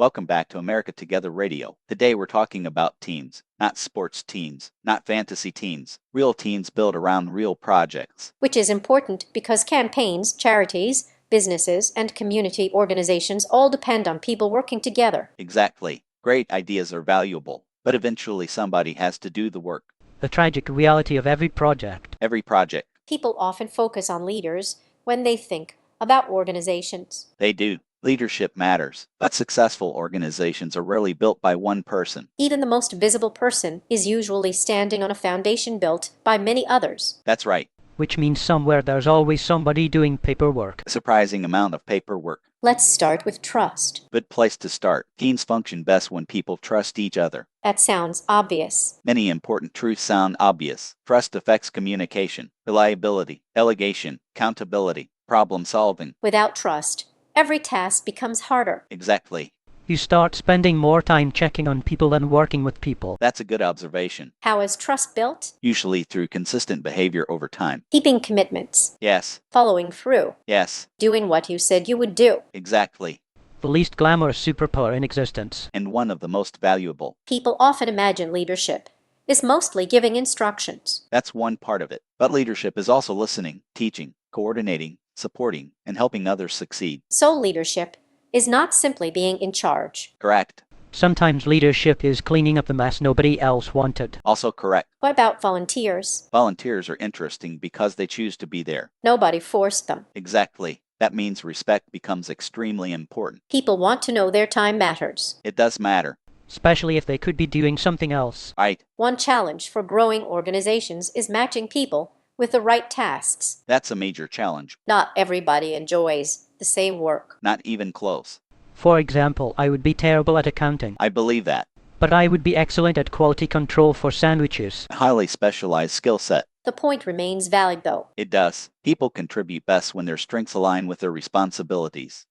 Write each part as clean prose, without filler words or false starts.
Welcome back to America Together Radio. Today we're talking about teams, not sports teams, not fantasy teams, real teams built around real projects. Which is important because campaigns, charities, businesses, and community organizations all depend on people working together. Exactly. Great ideas are valuable, but eventually somebody has to do the work. The tragic reality of every project. Every project. People often focus on leaders when they think about organizations. They do. Leadership matters, but successful organizations are rarely built by one person. Even the most visible person is usually standing on a foundation built by many others. That's right. Which means somewhere there's always somebody doing paperwork. A surprising amount of paperwork. Let's start with trust. Good place to start. Teams function best when people trust each other. That sounds obvious. Many important truths sound obvious. Trust affects communication, reliability, delegation, accountability, problem solving. Without trust, every task becomes harder. Exactly. You start spending more time checking on people than working with people. That's a good observation. How is trust built? Usually through consistent behavior over time. Keeping commitments. Yes. Following through. Yes. Doing what you said you would do. Exactly. The least glamorous superpower in existence. And one of the most valuable. People often imagine leadership is mostly giving instructions. That's one part of it. But leadership is also listening, teaching, coordinating, supporting, and helping others succeed. So leadership is not simply being in charge. Correct. Sometimes leadership is cleaning up the mess nobody else wanted. Also correct. What about volunteers? Volunteers are interesting because they choose to be there. Nobody forced them. Exactly. That means respect becomes extremely important. People want to know their time matters. It does matter. Especially if they could be doing something else. Right. One challenge for growing organizations is matching people with the right tasks. That's a major challenge. Not everybody enjoys the same work. Not even close. For example, I would be terrible at accounting. I believe that. But I would be excellent at quality control for sandwiches. A highly specialized skill set. The point remains valid though. It does. People contribute best when their strengths align with their responsibilities.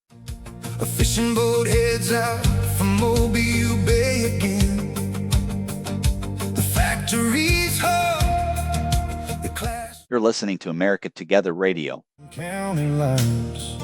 A fishing boat heads out from Mobile Bay again. The factory's home. The class. You're listening to America Together Radio. County lines.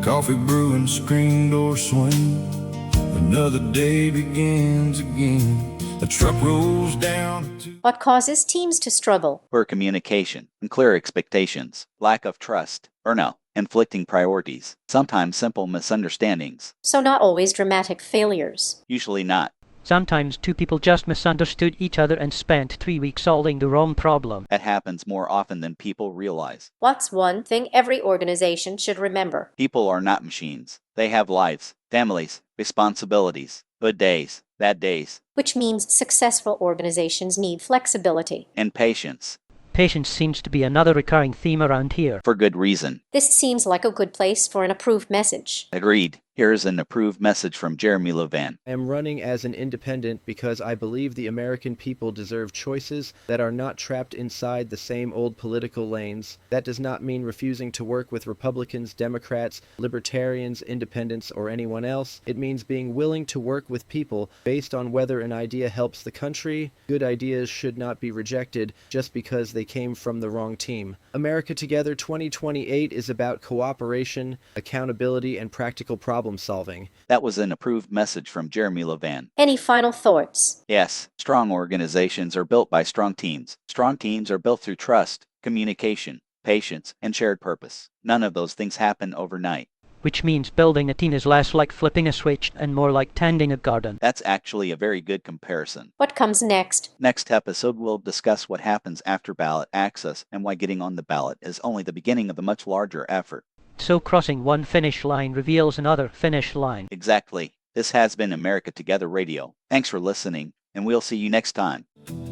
Coffee brewing, screen door swing. Another day begins again. A truck rolls down to... What causes teams to struggle? Poor communication, unclear expectations, lack of trust, burnout, conflicting priorities, sometimes simple misunderstandings. So not always dramatic failures. Usually not. Sometimes two people just misunderstood each other and spent 3 weeks solving the wrong problem. That happens more often than people realize. What's one thing every organization should remember? People are not machines. They have lives, families, responsibilities, good days, bad days, Which means successful organizations need flexibility. and patience. Patience seems to be another recurring theme around here. For good reason. This seems like a good place for an approved message. Agreed. Here's an approved message from Jeremy Levan. I am running as an independent because I believe the American people deserve choices that are not trapped inside the same old political lanes. That does not mean refusing to work with Republicans, Democrats, Libertarians, Independents, or anyone else. It means being willing to work with people based on whether an idea helps the country. Good ideas should not be rejected just because they came from the wrong team. America Together 2028 is about cooperation, accountability, and practical problem solving. That was an approved message from Jeremy Levan. Any final thoughts? Yes, strong organizations are built by strong teams. Strong teams are built through trust, communication, patience, and shared purpose. None of those things happen overnight. Which means building a team is less like flipping a switch and more like tending a garden. That's actually a very good comparison. What comes next? Next episode, we'll discuss what happens after ballot access and why getting on the ballot is only the beginning of a much larger effort. So crossing one finish line reveals another finish line. Exactly. This has been America Together Radio. Thanks for listening, and we'll see you next time.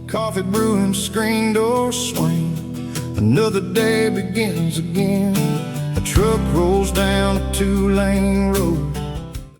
Coffee brewing, screen door swing. Another day begins again. A truck rolls down a two-lane road.